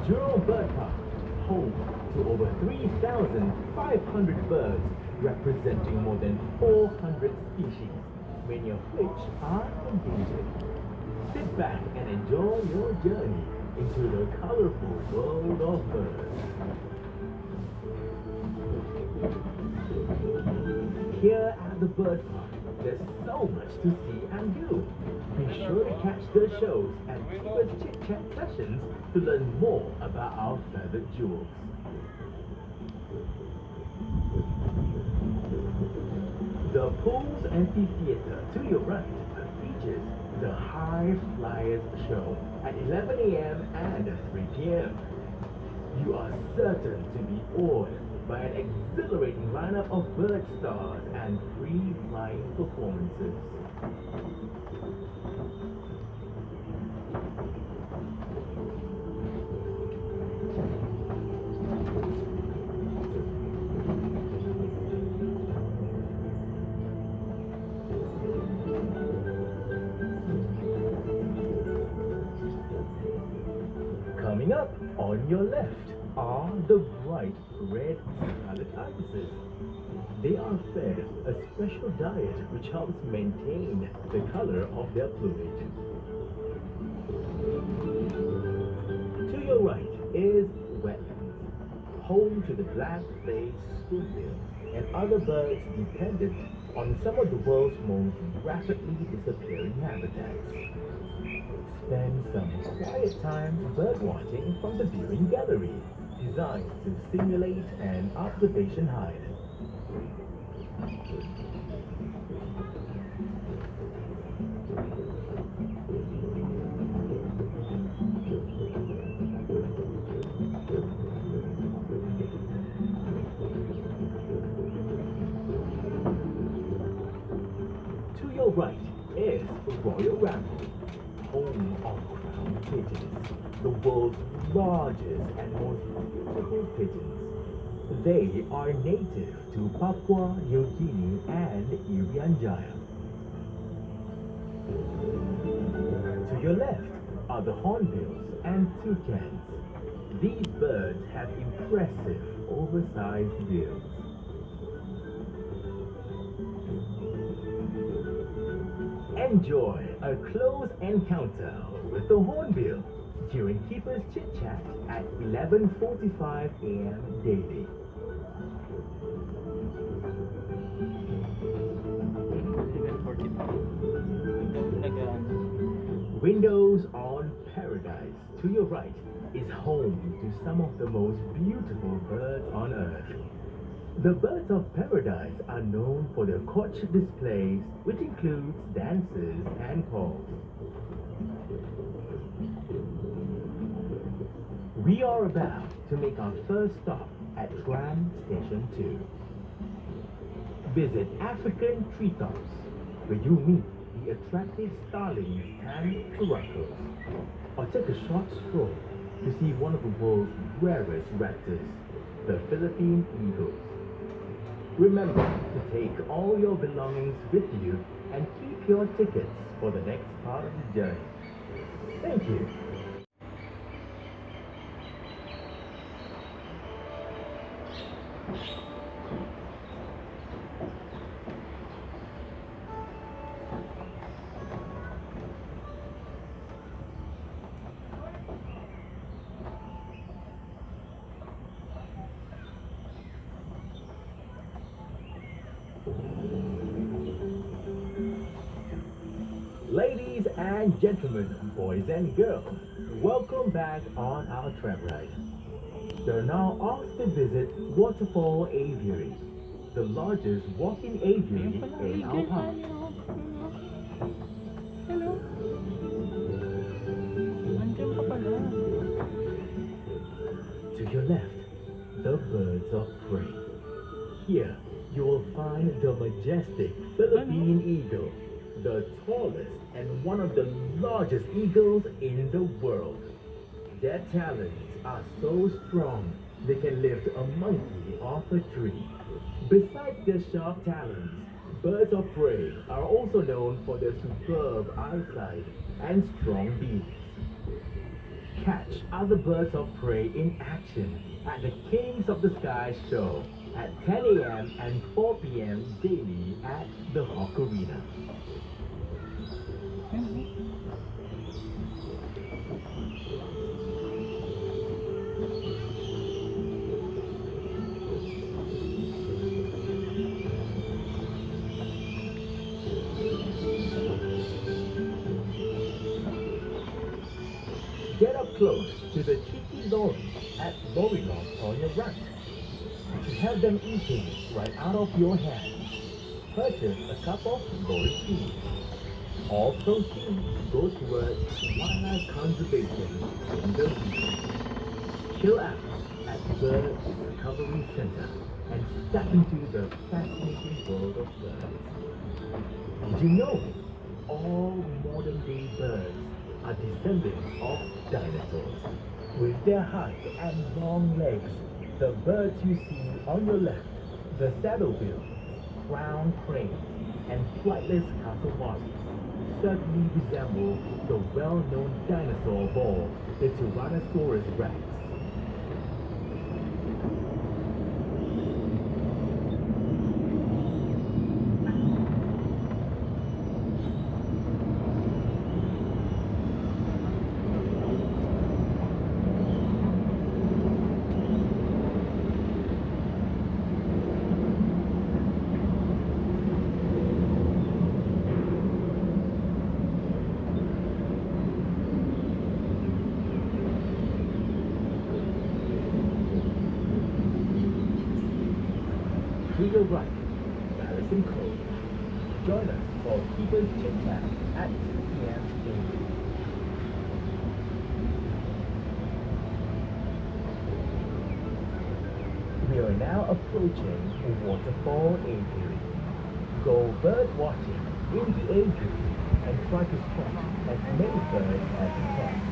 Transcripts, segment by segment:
Jurong Bird Park, home to over 3,500 birds representing more than 400 species, many of which are endangered. Sit back and enjoy your journey into the colorful world of birds. Here at the bird park, there's so much to see and do. Be sure to catch the shows and keepers chit-chat sessions to learn more about our feathered jewels. The Pools Amphitheater to your right features the High Flyers Show at 11 a.m. and 3 p.m. You are certain to be awed by an exhilarating lineup of bird stars and free flying performances. Coming up on your left are the bright red scarlet ibises. They are fed a special diet which helps maintain the color of their plumage. To your right is wetlands, home to the black-faced spoonbill and other birds dependent on some of the world's most rapidly disappearing habitats. Spend some quiet time birdwatching from the viewing gallery, designed to simulate an observation hide. To your right is Royal Ramble, home of crown pigeons, the world's largest and most beautiful pigeons. They are native to Papua New Guinea and Irian Jaya. To your left are the hornbills and toucans. These birds have impressive oversized bills. Enjoy a close encounter with the hornbill during Keeper's Chit Chat at 11:45 a.m. daily. Windows on Paradise to your right is home to some of the most beautiful birds on earth. The birds of paradise are known for their courtship displays, which includes dances and calls. We are about to make our first stop at Tram Station 2. Visit African treetops, where you meet the attractive starlings and curacos, or take a short stroll to see one of the world's rarest raptors, the Philippine eagles. Remember to take all your belongings with you and keep your tickets for the next part of the journey. Thank you. Ladies and gentlemen, boys and girls, welcome back on our tram ride. You're now off to visit Waterfall Aviary, the largest walk-in aviary in our park. Hello. To your left, the birds of prey. Here, you will find the majestic Philippine eagle, the tallest and one of the largest eagles in the world. Their talons are so strong, they can lift a monkey off a tree. Besides their sharp talons, birds of prey are also known for their superb eyesight and strong beaks. Catch other birds of prey in action at the Kings of the Sky show at 10 a.m. and 4 p.m. daily at the Hawk Arena. Get up close to the cheeky lorries at Lorry Loft on your right. You have them eating right out of your hand. Purchase a cup of lorry tea. All proceeds go towards wildlife conservation in the region. Chill out at Bird Recovery Center and step into the fascinating world of birds. Did you know all modern day birds are descendants of dinosaurs? With their height and long legs, the birds you see on your left, the saddlebill, crowned cranes, and flightless cassowaries, certainly resemble the well-known dinosaur of all, the Tyrannosaurus rex. To your right, Harrison Cove. Join us for Keeper's Chit Chat at 2 p.m. daily. We are now approaching Waterfall Aviary. Go bird watching in the aviary and try to spot as many birds as you can.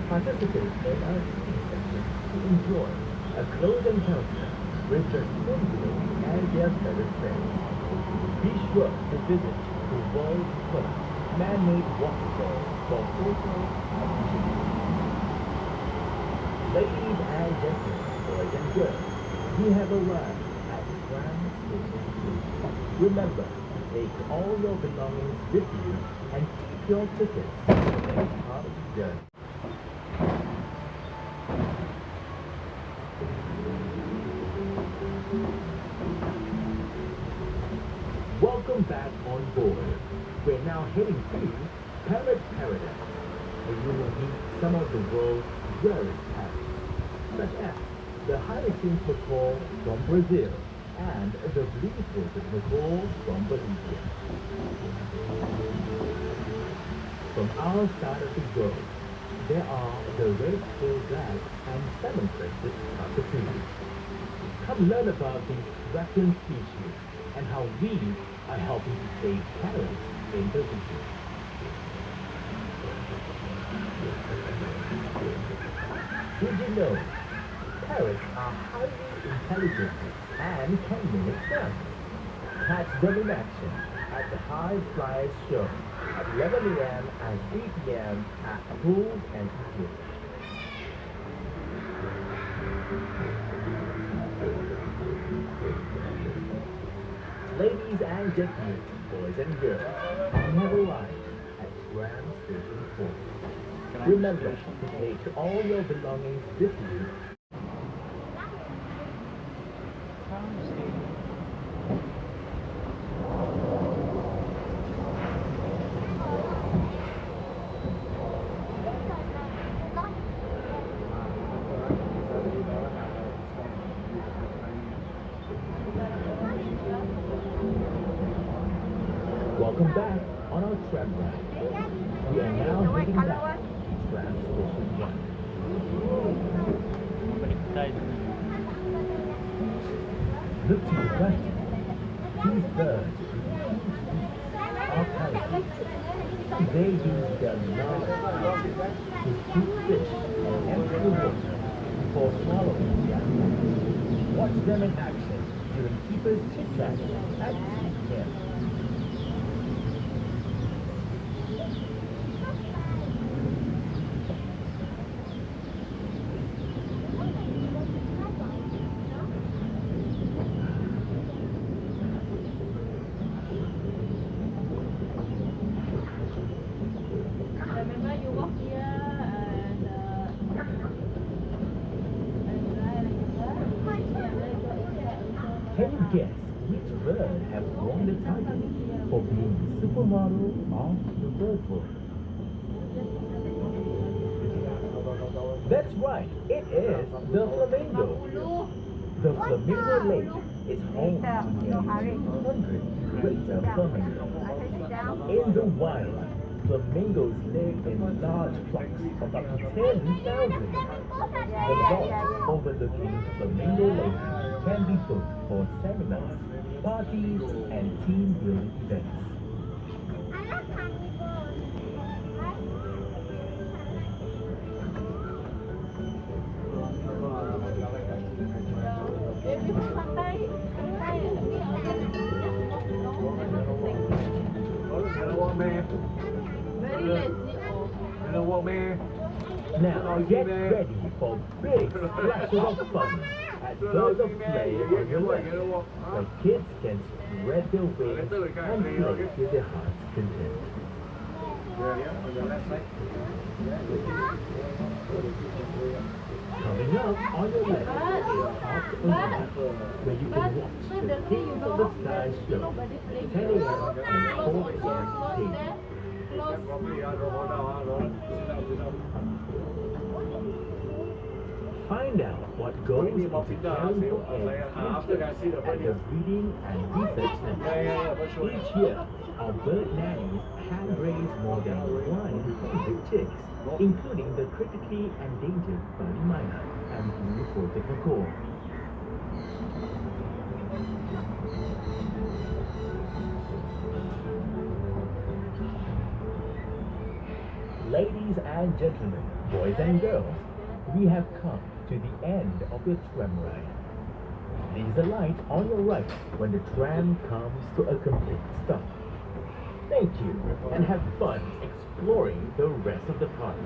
Participate in our tea session to enjoy a close encounter with the Hornbills and their feathered friends. Be sure to visit the world's first man-made waterfall for photos and videos. Ladies and gentlemen, boys and girls, we have arrived at Tram Station 2. Remember to take all your belongings with you and keep your tickets for the next part of the journey. Welcome back on board. We're now heading to Parrot Paradise, where you will meet some of the world's rarest parrots, such as the hyacinth macaw from Brazil and the blue-throated macaw from Bolivia. From our side of the globe, there are the red-tailed black and salmon-crested cockatoos. Come learn about these raccoon species and how we are helping to save parrots in the region. Did you know parrots are highly intelligent and can mimic sound? Catch them in action at the High Flyers Show at 11 a.m. and 3 p.m. at Pools and Eagles. Ladies and gentlemen, boys and girls, we have arrived at Tram Station 4. Remember to take all your belongings with you. Welcome back on our tram ride. We are now heading back to Tram Station 1. Look to the right. These birds are parakeets. They use their large mouths to scoop fish and empty the water before swallowing the animals. Watch them in action during Keeper's Chit Chat at 2 p.m. Can you guess which bird has won the title for being supermodel of the bird world? That's right, it is the flamingo. The flamingo lake is home to nearly 200 greater flamingos. In the wild, flamingos live in large flocks of up to 10,000. The lodge overlooking Flamingo Lake can be booked for seminars, parties, and team building events. Now get ready for big splashes of fun at Birds of Play on your left, where kids can spread their wings and play to their heart's content. Coming up on your left is Hawk Arena, where you can watch the Kings of the Sky show, 10 a.m. and 4 p.m. daily. Find out what goes into caring for eggs at the Breeding and Research Center. Each year, our bird nannies hand raise more than 100 chicks, including the critically endangered bunny myna and blue-coated macaw. Ladies and gentlemen, boys and girls, we have come to the end of the tram ride. Please alight on your right when the tram comes to a complete stop. Thank you and have fun exploring the rest of the party.